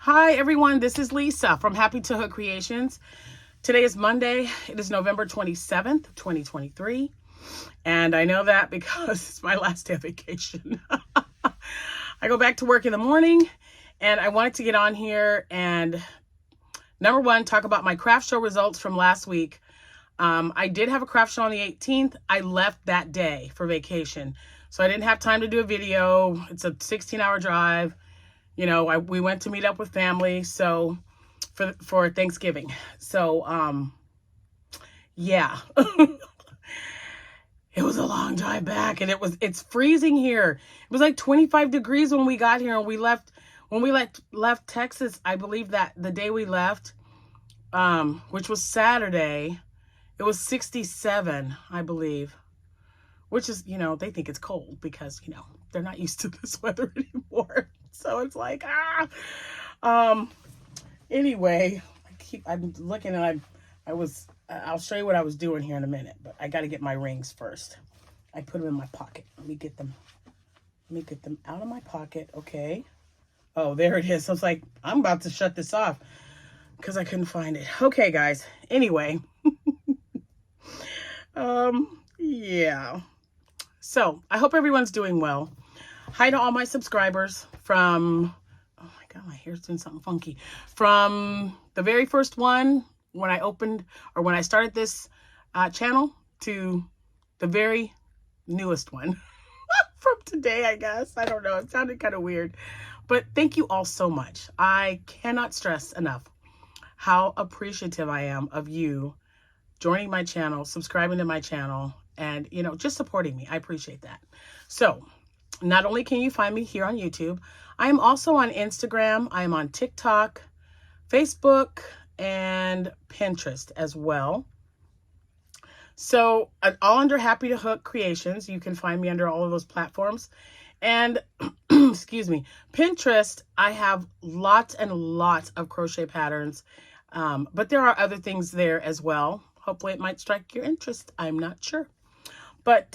Hi everyone, this is Lisa from Happytohook Creations. Today is Monday. It is November 27th, 2023. And I know that because it's my last day of vacation. I go back to work in the morning and I wanted to get on here and number one, talk about my craft show results from last week. I did have a craft show on the 18th. I left that day for vacation. So I didn't have time to do a video. It's a 16-hour drive. You know, we went to meet up with family, so for Thanksgiving. So, yeah, it was a long drive back, and it's freezing here. It was like 25 degrees when we got here, and when we left Texas. I believe that the day we left, which was Saturday, it was 67, I believe, which is, you know, they think it's cold because, you know, they're not used to this weather anymore. So it's like, anyway, I'm looking and I'll show you what I was doing here in a minute, but I got to get my rings first. I put them in my pocket. Let me get them out of my pocket. Okay. Oh, there it is. I was like, I'm about to shut this off because I couldn't find it. Okay, guys. Anyway, yeah. So I hope everyone's doing well. Hi to all my subscribers from, oh my God, my hair's doing something funky. From the very first one, when I started this channel, to the very newest one from today, I guess. I don't know. It sounded kind of weird. But thank you all so much. I cannot stress enough how appreciative I am of you joining my channel, subscribing to my channel, and, you know, just supporting me. I appreciate that. So, not only can you find me here on YouTube, I am also on Instagram, I am on TikTok, Facebook, and Pinterest as well. So all under Happytohook Creations. You can find me under all of those platforms. And excuse me, Pinterest, I have lots and lots of crochet patterns, but there are other things there as well. Hopefully it might strike your interest. I'm not sure. But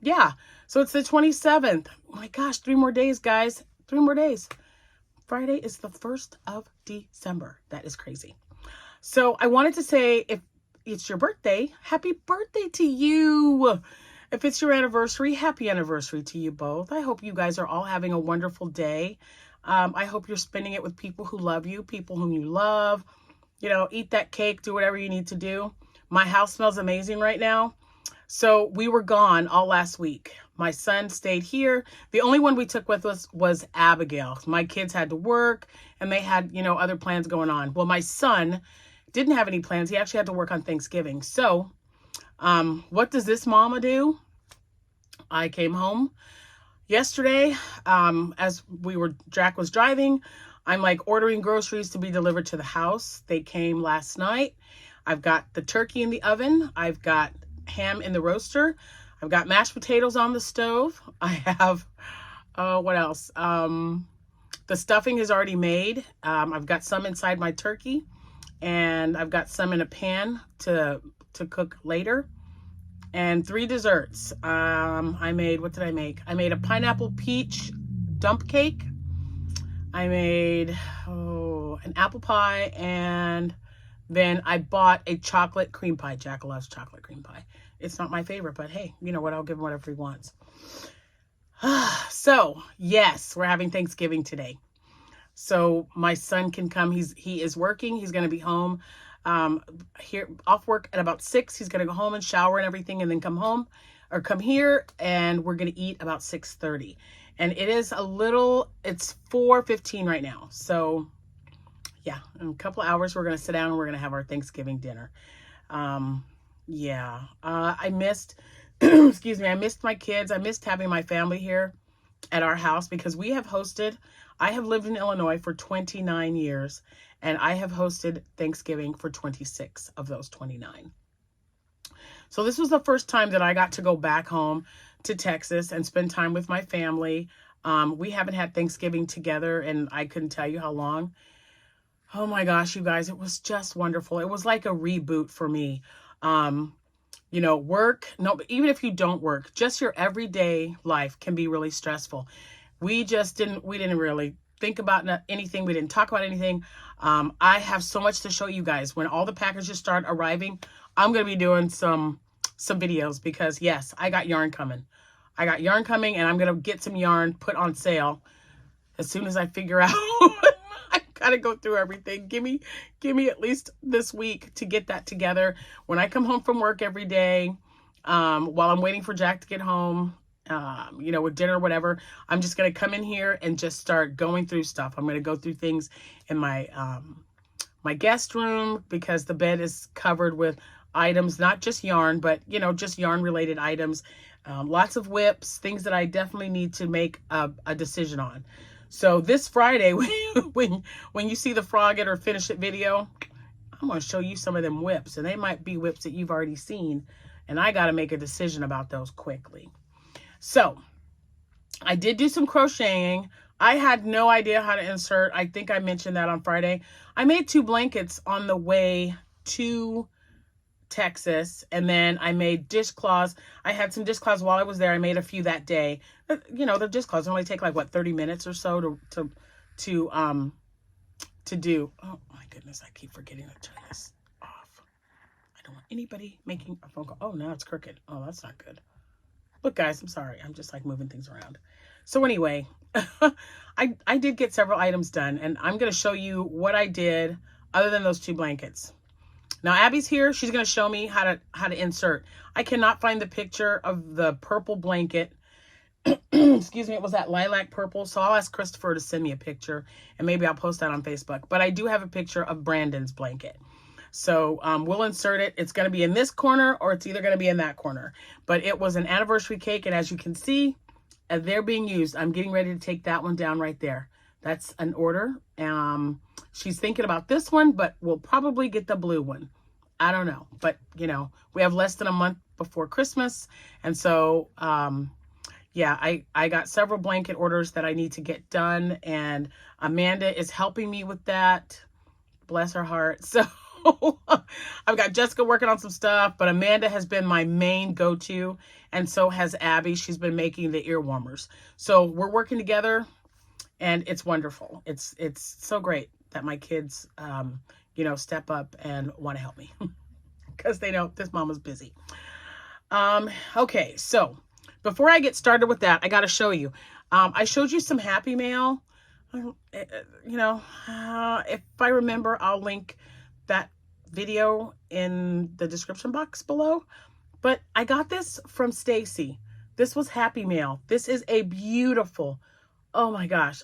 yeah, so it's the 27th. Oh my gosh, 3 more days, guys. 3 more days. Friday is the 1st of December. That is crazy. So I wanted to say, if it's your birthday, happy birthday to you. If it's your anniversary, happy anniversary to you both. I hope you guys are all having a wonderful day. I hope you're spending it with people who love you, people whom you love. You know, eat that cake, do whatever you need to do. My house smells amazing right now. So we were gone all last week. My son stayed here. The only one we took with us was Abigail. My kids had to work and they had, you know, other plans going on. Well, my son didn't have any plans. He actually had to work on Thanksgiving. So what does this mama do? I came home yesterday as Jack was driving. I'm like ordering groceries to be delivered to the house. They came last night. I've got the turkey in the oven. I've got ham in the roaster. I've got mashed potatoes on the stove. I have, what else? The stuffing is already made. I've got some inside my turkey and I've got some in a pan to cook later. And 3 desserts. What did I make? I made a pineapple peach dump cake. I made, an apple pie, and then I bought a chocolate cream pie. Jack loves chocolate cream pie. It's not my favorite, but hey, you know what? I'll give him whatever he wants. So, yes, we're having Thanksgiving today. So my son can come. He is working. He's going to be home here off work at about 6. He's going to go home and shower and everything and then come here, and we're going to eat about 6:30. And it's 4:15 right now. So yeah, in a couple of hours, we're going to sit down and we're going to have our Thanksgiving dinner. Yeah, I missed, excuse me, I missed my kids. I missed having my family here at our house because I have lived in Illinois for 29 years and I have hosted Thanksgiving for 26 of those 29. So this was the first time that I got to go back home to Texas and spend time with my family. We haven't had Thanksgiving together and I couldn't tell you how long. Oh my gosh, you guys, it was just wonderful. It was like a reboot for me. You know, but even if you don't work, just your everyday life can be really stressful. We didn't really think about anything. We didn't talk about anything. I have so much to show you guys. When all the packages start arriving, I'm going to be doing some videos because yes, I got yarn coming. I got yarn coming, and I'm going to get some yarn put on sale as soon as I figure out. I got to go through everything. Give me at least this week to get that together. When I come home from work every day, while I'm waiting for Jack to get home, you know, with dinner or whatever, I'm just going to come in here and just start going through stuff. I'm going to go through things in my, my guest room, because the bed is covered with items, not just yarn, but, you know, just yarn related items. Lots of whips, things that I definitely need to make a decision on. So this Friday, when you see the frog it or finish it video, I'm going to show you some of them whips, and they might be whips that you've already seen, and I got to make a decision about those quickly. So I did do some crocheting. I had no idea how to insert. I think I mentioned that on Friday. I made 2 blankets on the way to Texas, and then I made dishcloths. I had some dishcloths while I was there. I made a few that day. You know, the dishcloths only take like what, 30 minutes or so to do. Oh my goodness, I keep forgetting to turn this off. I don't want anybody making a phone call. Oh, now it's crooked. Oh, that's not good. Look, guys, I'm sorry. I'm just like moving things around. So anyway, I did get several items done, and I'm going to show you what I did other than those 2 blankets. Now Abby's here. She's going to show me how to insert. I cannot find the picture of the purple blanket. Excuse me. It was that lilac purple. So I'll ask Christopher to send me a picture, and maybe I'll post that on Facebook. But I do have a picture of Brandon's blanket. So we'll insert it. It's going to be in this corner, or it's either going to be in that corner. But it was an anniversary cake, and as you can see, they're being used. I'm getting ready to take that one down right there. That's an order. She's thinking about this one, but we'll probably get the blue one. I don't know. But, you know, we have less than a month before Christmas. And so, yeah, I got several blanket orders that I need to get done. And Amanda is helping me with that. Bless her heart. So I've got Jessica working on some stuff, but Amanda has been my main go-to. And so has Abby. She's been making the ear warmers. So we're working together, and it's wonderful. It's so great that my kids, you know, step up and want to help me because they know this mama's busy. Okay, so before I get started with that, I got to show you. I showed you some Happy Mail. You know, if I remember, I'll link that video in the description box below. But I got this from Stacy. This was Happy Mail. This is a beautiful, oh my gosh,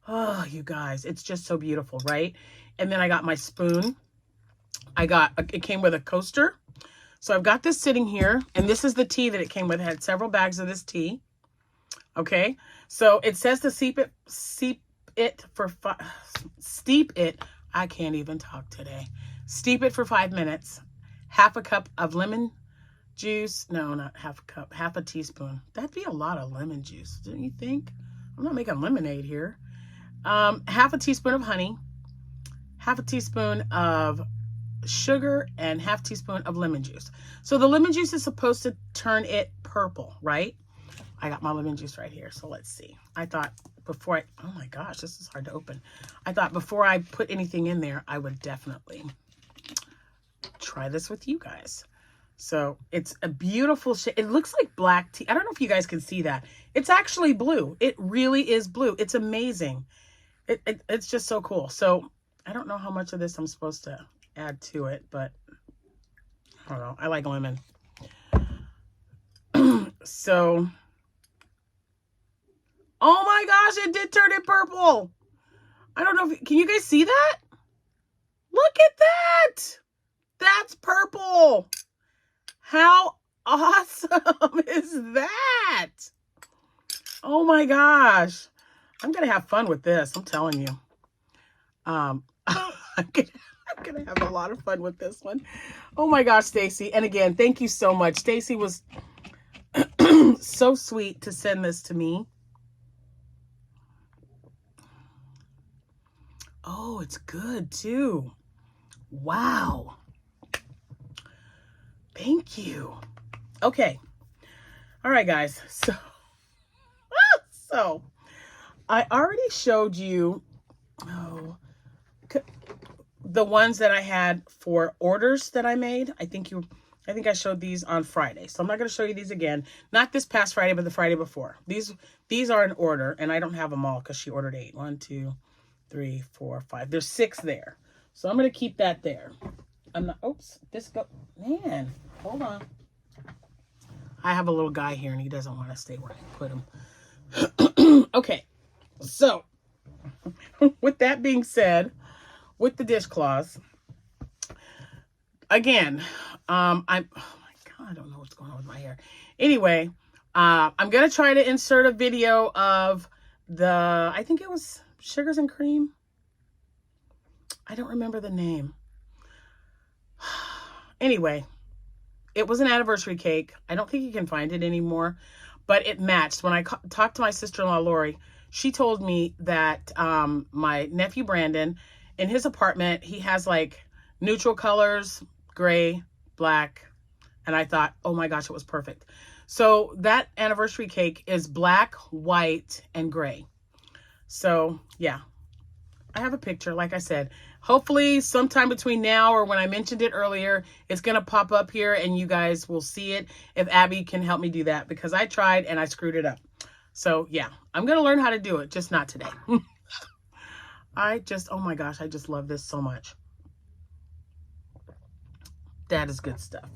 oh, you guys, it's just so beautiful, right? And then I got my spoon. It came with a coaster. So I've got this sitting here, and this is the tea that it came with. It had several bags of this tea. Okay, so it says to steep it. I can't even talk today. Steep it for 5 minutes. Half a cup of lemon juice. No, not half a cup. Half a teaspoon. That'd be a lot of lemon juice, don't you think? I'm not making lemonade here. Half a teaspoon of honey. Half a teaspoon of sugar, and half teaspoon of lemon juice. So the lemon juice is supposed to turn it purple, right? I got my lemon juice right here. So let's see. I thought before oh my gosh, this is hard to open. I thought before I put anything in there, I would definitely try this with you guys. So it's a beautiful shade. It looks like black tea. I don't know if you guys can see that. It's actually blue. It really is blue. It's amazing. It's just so cool. So I don't know how much of this I'm supposed to add to it, but I don't know. I like lemon. So, oh my gosh, it did turn it purple. I don't know if, can you guys see that? Look at that. That's purple. How awesome is that? Oh my gosh. I'm going to have fun with this. I'm telling you. I'm gonna have a lot of fun with this one. Oh my gosh, Stacy. And again, thank you so much. Stacy was so sweet to send this to me. Oh, it's good too. Wow. Thank you. Okay. All right, guys. So I already showed you the ones that I had for orders that I made. I think I showed these on Friday. So I'm not going to show you these again. Not this past Friday, but the Friday before. These are in order, and I don't have them all because she ordered 8. 1, 2, 3, 4, 5. There's 6 there. So I'm going to keep that there. I'm not, oops, man, hold on. I have a little guy here, and he doesn't want to stay where I put him. Okay, so with that being said, with the dishcloths, again, oh my God, I don't know what's going on with my hair. Anyway, I'm going to try to insert a video of I think it was Sugars and Cream. I don't remember the name. Anyway, it was an anniversary cake. I don't think you can find it anymore, but it matched. When I talked to my sister-in-law, Lori, she told me that my nephew, Brandon, in his apartment, he has like neutral colors, gray, black, and I thought, oh my gosh, it was perfect. So that anniversary cake is black, white, and gray. So yeah, I have a picture, like I said. Hopefully sometime between now or when I mentioned it earlier, it's going to pop up here and you guys will see it if Abby can help me do that, because I tried and I screwed it up. So yeah, I'm going to learn how to do it, just not today. Oh my gosh, I just love this so much. That is good stuff.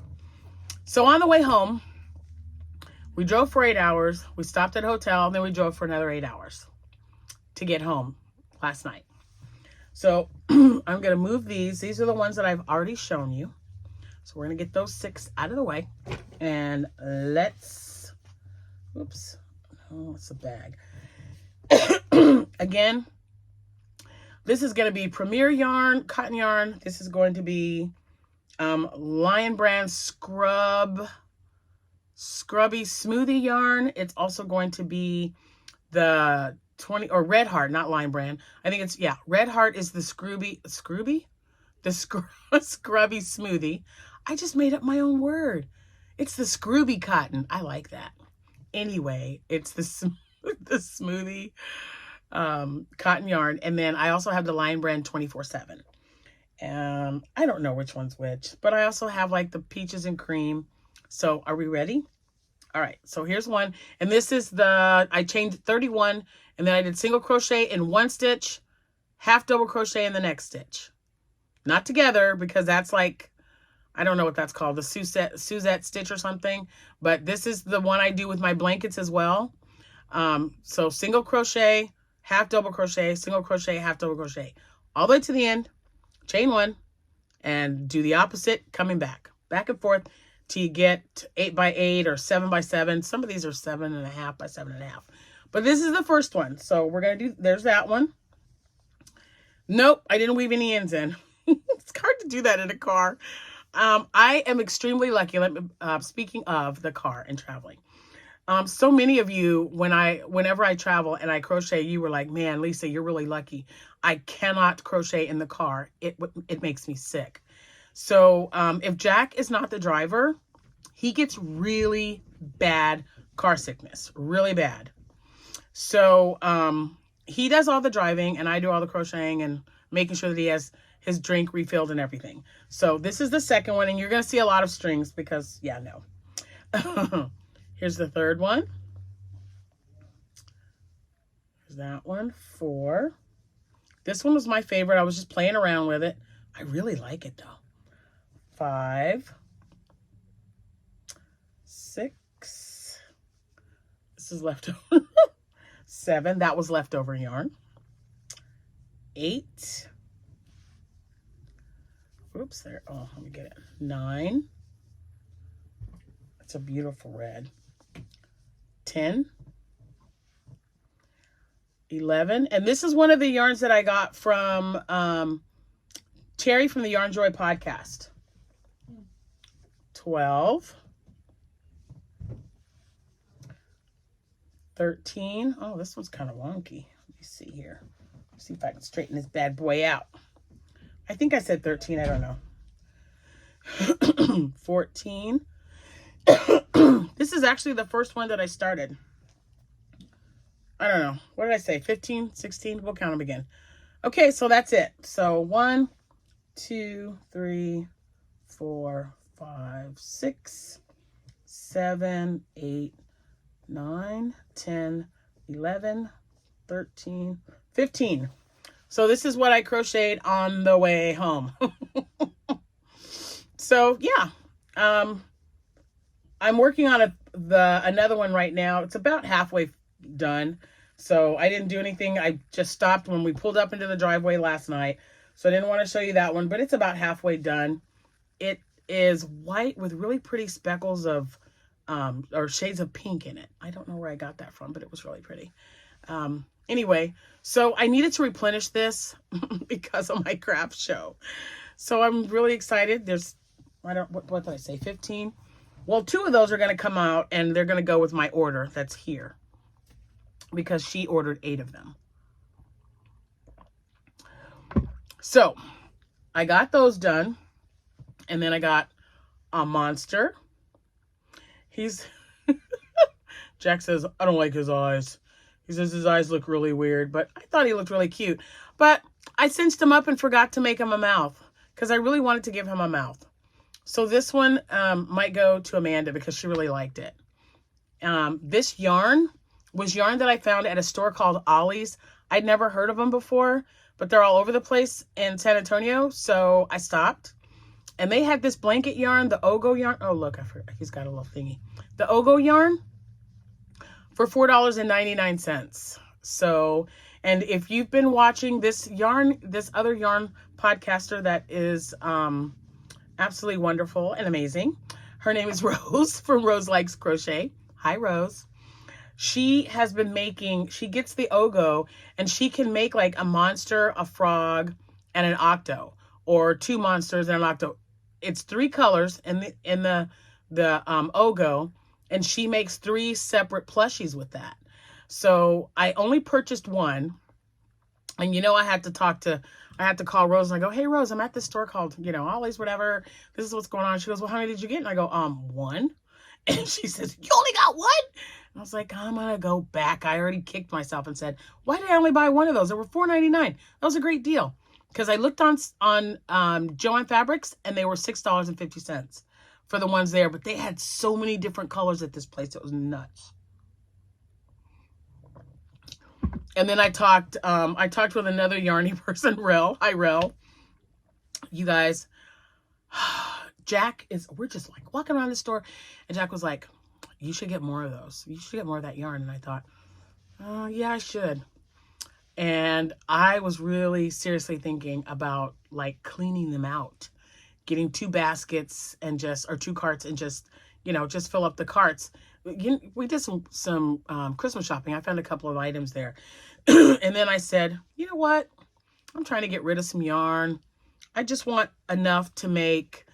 So on the way home, we drove for 8 hours. We stopped at a hotel, and then we drove for another 8 hours to get home last night. So I'm going to move these. These are the ones that I've already shown you. So we're going to get those 6 out of the way. And let's, oops, oh, it's a bag. Again, this is going to be Premier Yarn, cotton yarn. This is going to be Lion Brand Scrubby Smoothie yarn. It's also going to be the Red Heart, not Lion Brand. I think it's, yeah, Red Heart is the Scrubby Smoothie. I just made up my own word. It's the Scrubby Cotton. I like that. Anyway, it's the Smoothie cotton yarn. And then I also have the Lion Brand 24/7. I don't know which one's which, but I also have like the peaches and cream. So are we ready? All right, so here's one. And this is I chained 31, and then I did single crochet in one stitch, half double crochet in the next stitch. Not together, because that's like, I don't know what that's called, the Suzette stitch or something. But this is the one I do with my blankets as well. So single crochet, half double crochet, single crochet, half double crochet. All the way to the end, chain 1, and do the opposite, coming back and forth, till you get 8 by 8 or 7 by 7. Some of these are 7.5 by 7.5. But this is the first one. So we're going to do, there's that one. Nope, I didn't weave any ends in. It's hard to do that in a car. I am extremely lucky. Speaking of the car and traveling. So many of you, whenever I travel and I crochet, you were like, man, Lisa, you're really lucky. I cannot crochet in the car. It makes me sick. So if Jack is not the driver, he gets really bad car sickness, really bad. So he does all the driving and I do all the crocheting and making sure that he has his drink refilled and everything. So this is the second one, and you're going to see a lot of strings because, yeah, no. Here's the third one. Here's that one, 4. This one was my favorite. I was just playing around with it. I really like it, though. 5, 6. This is leftover. 7. That was leftover yarn. 8. Oops, there. Oh, let me get it. 9. That's a beautiful red. 10. 11. And this is one of the yarns that I got from Terry from the Yarn Joy podcast. 12. 13. Oh, this one's kind of wonky. Let me see here. See if I can straighten this bad boy out. I think I said 13. I don't know. 14. This is actually the first one that I started. I don't know. What did I say? 15, 16? We'll count them again. Okay, so that's it. So 1, 2, 3, 4, 5, 6, 7, 8, 9, 10, 11, 13, 15. So this is what I crocheted on the way home. So yeah, I'm working on another one right now. It's about halfway done. So I didn't do anything. I just stopped when we pulled up into the driveway last night. So I didn't want to show you that one, but it's about halfway done. It is white with really pretty speckles of, or shades of pink in it. I don't know where I got that from, but it was really pretty. Anyway, so I needed to replenish this because of my craft show. So I'm really excited. There's, what did I say, 15? Well, 2 of those are going to come out and they're going to go with my order that's here because she ordered 8 of them. So I got those done. And then I got a monster. Jack says, I don't like his eyes. He says his eyes look really weird, but I thought he looked really cute. But I cinched him up and forgot to make him a mouth because I really wanted to give him a mouth. So this one might go to Amanda because she really liked it. This yarn was yarn that I found at a store called Ollie's. I'd never heard of them before, but they're all over the place in San Antonio. So I stopped. And they had this blanket yarn, the Ogo yarn. Oh, look, I forgot. He's got a little thingy. The Ogo yarn for $4.99. So, and if you've been watching this other yarn podcaster that is absolutely wonderful and amazing. Her name is Rose from Rose Likes Crochet. Hi, Rose. She has been making, she gets the Ogo and she can make like a monster, a frog, and an octo, or 2 monsters and an octo. It's 3 colors in the Ogo, and she makes 3 separate plushies with that. So I only purchased 1, and you know I had to call Rose and I go, hey Rose, I'm at this store called, Ollie's, whatever. This is what's going on. She goes, well, how many did you get? And I go, 1. And she says, you only got 1? And I was like, I'm gonna go back. I already kicked myself and said, why did I only buy 1 of those? They were $4.99. That was a great deal. Because I looked on Joann Fabrics and they were $6.50 for the ones there. But they had so many different colors at this place. It was nuts. And then I talked with another yarny person, Rel. Hi, Rel. You guys, we're just like walking around the store. And Jack was like, you should get more of those. You should get more of that yarn. And I thought, yeah, I should. And I was really seriously thinking about like cleaning them out, getting 2 baskets and or 2 carts and just fill up the carts. We did some Christmas shopping. I found a couple of items there. And then I said, you know what? I'm trying to get rid of some yarn. I just want enough to make,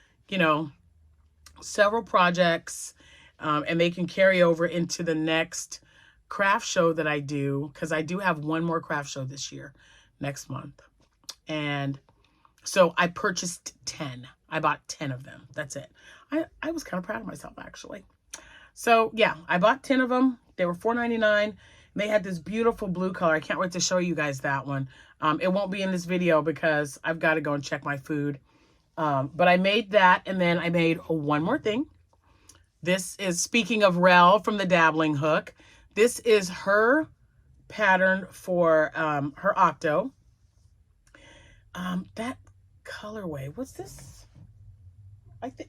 several projects, and they can carry over into the next craft show that I do, because I do have 1 more craft show this year, next month. And so I purchased 10. I bought 10 of them. That's it. I was kind of proud of myself, actually. So yeah, I bought 10 of them. They were $4.99. They had this beautiful blue color. I can't wait to show you guys that one. It won't be in this video because I've got to go and check my food. But I made that, and then I made 1 more thing. This is, speaking of Rel from the Dabbling Hook, this is her pattern for her octo. That colorway, what's this?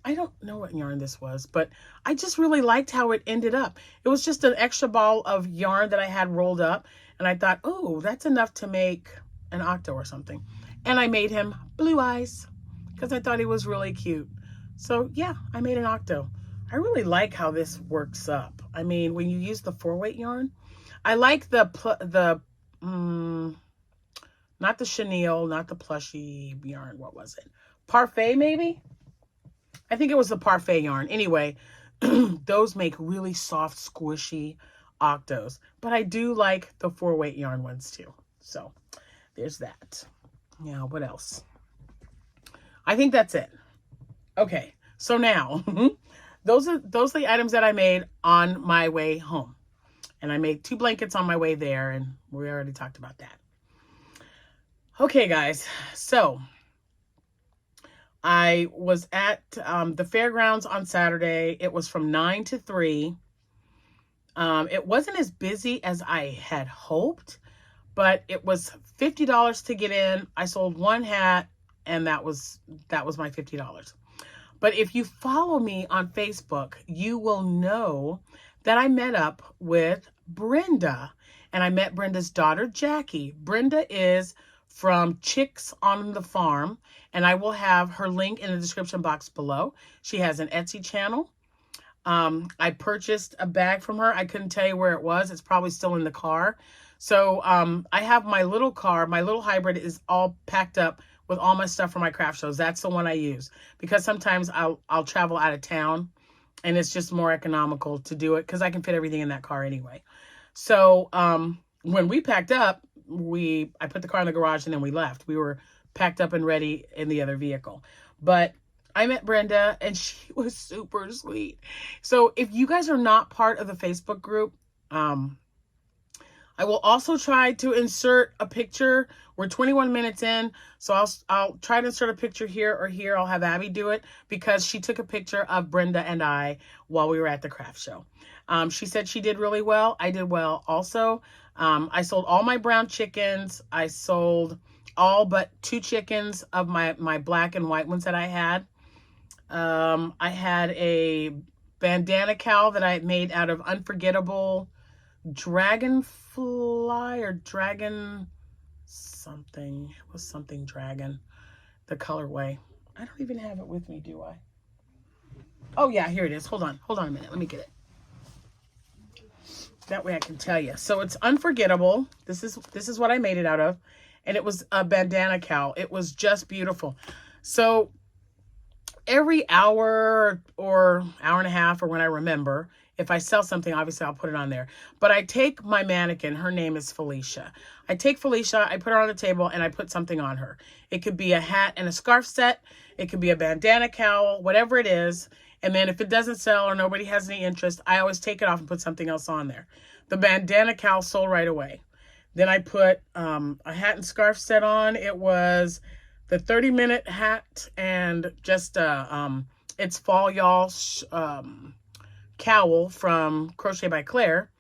I don't know what yarn this was, but I just really liked how it ended up. It was just an extra ball of yarn that I had rolled up, and I thought, oh, that's enough to make an octo or something. And I made him blue eyes because I thought he was really cute. So yeah, I made an octo. I really like how this works up. I mean, when you use the 4-weight yarn, I like not the chenille, not the plushy yarn. What was it? Parfait, maybe? I think it was the Parfait yarn. Anyway, those make really soft, squishy octos. But I do like the 4-weight yarn ones too. So there's that. Now, what else? I think that's it. Okay, so now those are the items that I made on my way home. And I made 2 blankets on my way there, and we already talked about that. Okay, guys, so I was at the fairgrounds on Saturday. It was from 9 to 3. It wasn't as busy as I had hoped, but it was $50 to get in. I sold 1 hat, and that was my $50. But if you follow me on Facebook, you will know that I met up with Brenda, and I met Brenda's daughter, Jackie. Brenda is from Chicks on the Farm, and I will have her link in the description box below. She has an Etsy channel. I purchased a bag from her. I couldn't tell you where it was. It's probably still in the car. So I have my little car. My little hybrid is all packed up with all my stuff for my craft shows. That's the one I use because sometimes I'll travel out of town, and it's just more economical to do it because I can fit everything in that car anyway. So when we packed up, I put the car in the garage and then we left. We were packed up and ready in the other vehicle. But I met Brenda, and she was super sweet. So if you guys are not part of the Facebook group, I will also try to insert a picture. We're 21 minutes in, so I'll try to insert a picture here or here. I'll have Abby do it because she took a picture of Brenda and I while we were at the craft show. She said she did really well. I did well also. I sold all my brown chickens. I sold all but 2 chickens of my black and white ones that I had. I had a bandana cowl that I had made out of unforgettable dragonfly or dragon something. It was something dragon, the colorway. I don't even have it with me, do I? Oh yeah, here it is. Hold on a minute. Let me get it. That way I can tell you. So it's unforgettable. This is what I made it out of, and it was a bandana cowl. It was just beautiful. So every hour or hour and a half, or when I remember, if I sell something, obviously I'll put it on there. But I take my mannequin. Her name is Felicia. I take Felicia, I put her on the table, and I put something on her. It could be a hat and a scarf set. It could be a bandana cowl, whatever it is. And then if it doesn't sell or nobody has any interest, I always take it off and put something else on there. The bandana cowl sold right away. Then I put a hat and scarf set on. It was the 30-minute hat and just it's Fall Y'all cowl from Crochet by Claire,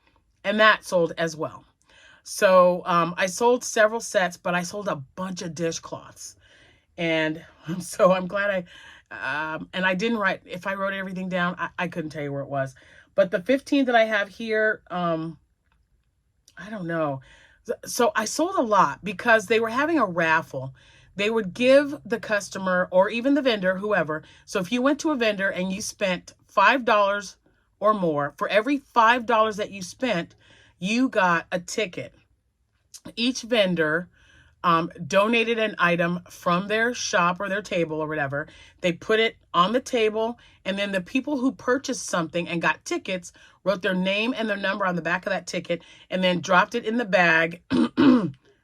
and that sold as well. So I sold several sets, but I sold a bunch of dishcloths, and so I'm glad and I didn't write. If I wrote everything down, I couldn't tell you where it was. But the 15 that I have here, I don't know. So I sold a lot because they were having a raffle. They would give the customer or even the vendor, whoever. So if you went to a vendor and you spent $5 or more, for every $5 that you spent, you got a ticket. Each vendor donated an item from their shop or their table or whatever. They put it on the table, and then the people who purchased something and got tickets wrote their name and their number on the back of that ticket and then dropped it in the bag.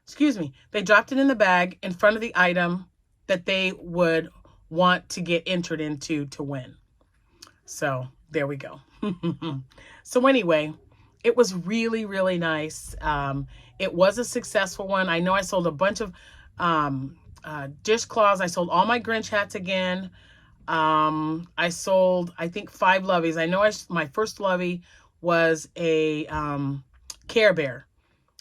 Excuse me. They dropped it in the bag in front of the item that they would want to get entered into to win. So there we go. So anyway, it was really, really nice. It was a successful one. I know I sold a bunch of dishcloths. I sold all my Grinch hats again. I sold, I think, 5 loveys. I know my first lovey was a Care Bear.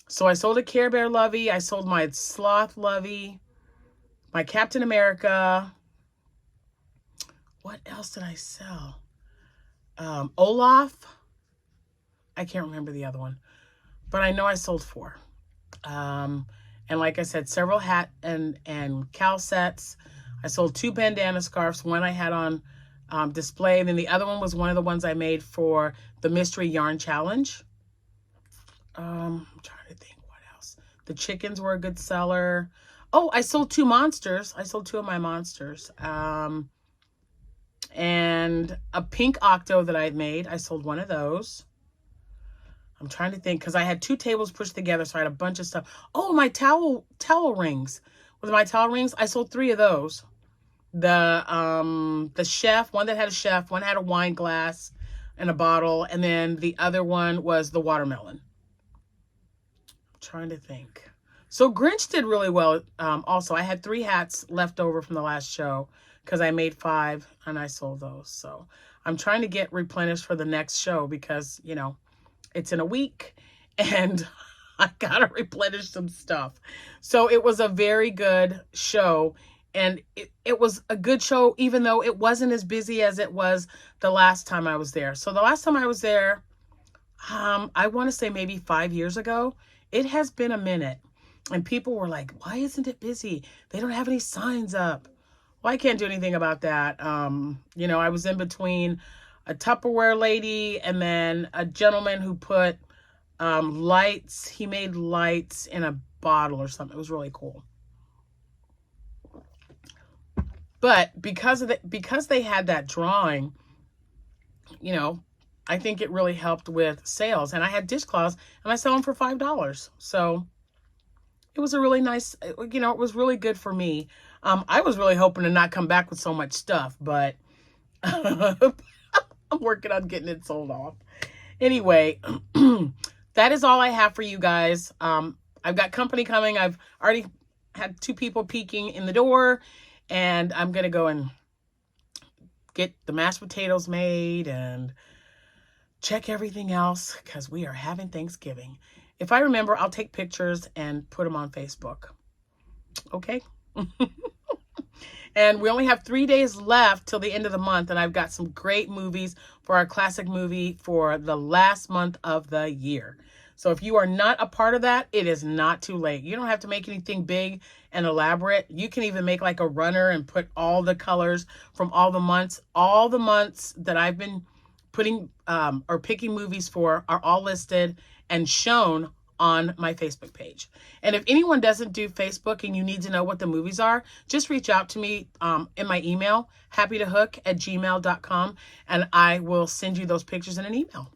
So I sold a Care Bear lovey. I sold my Sloth lovey, my Captain America. What else did I sell? Olaf. I can't remember the other one, but I know I sold 4. And like I said, several hat and cowl sets. I sold 2 bandana scarves. One I had on display, and then the other one was one of the ones I made for the Mystery Yarn Challenge. I'm trying to think what else. The chickens were a good seller. Oh, I sold 2 monsters. I sold 2 of my monsters. And a pink octo that I had made. I sold one of those. I'm trying to think because I had 2 tables pushed together, so I had a bunch of stuff. Oh, my towel rings. With my towel rings, I sold 3 of those. The chef, one that had a chef, one had a wine glass and a bottle, and then the other one was the watermelon. trying to think. So Grinch did really well. Also, I had 3 hats left over from the last show because I made 5 and I sold those. So I'm trying to get replenished for the next show because, you know, it's in a week and I gotta replenish some stuff. So it was a very good show, and it was a good show even though it wasn't as busy as it was the last time I was there. So the last time I was there, I want to say maybe 5 years ago. It has been a minute. And people were like, why isn't it busy? They don't have any signs up. Well, I can't do anything about that. You know, I was in between a Tupperware lady and then a gentleman who put lights. He made lights in a bottle or something. It was really cool. But because they had that drawing, you know, I think it really helped with sales. And I had dishcloths and I sell them for $5. So it was a really nice, you know, it was really good for me. I was really hoping to not come back with so much stuff, but I'm working on getting it sold off. Anyway, that is all I have for you guys. I've got company coming. I've already had 2 people peeking in the door, and I'm going to go and get the mashed potatoes made and check everything else because we are having Thanksgiving. If I remember, I'll take pictures and put them on Facebook. Okay? And we only have 3 days left till the end of the month, and I've got some great movies for our classic movie for the last month of the year. So if you are not a part of that, it is not too late. You don't have to make anything big and elaborate. You can even make like a runner and put all the colors from all the months. All the months that I've been putting or picking movies for are all listed and shown on my Facebook page. And if anyone doesn't do Facebook and you need to know what the movies are, just reach out to me in my email, happytohook@gmail.com, and I will send you those pictures in an email.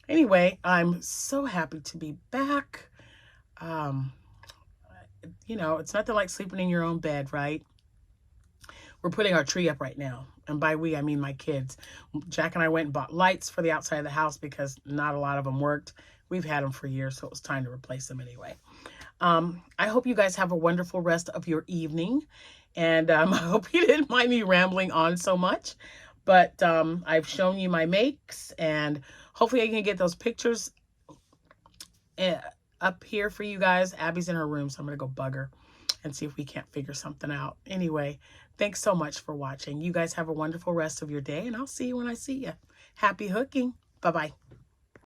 Anyway, I'm so happy to be back. You know, it's nothing like sleeping in your own bed, right? We're putting our tree up right now. And by we, I mean my kids. Jack and I went and bought lights for the outside of the house because not a lot of them worked. We've had them for years, so it was time to replace them anyway. I hope you guys have a wonderful rest of your evening. And I hope you didn't mind me rambling on so much. But I've shown you my makes, and hopefully I can get those pictures up here for you guys. Abby's in her room, so I'm going to go bug her and see if we can't figure something out. Anyway, thanks so much for watching. You guys have a wonderful rest of your day, and I'll see you when I see you. Happy hooking. Bye-bye.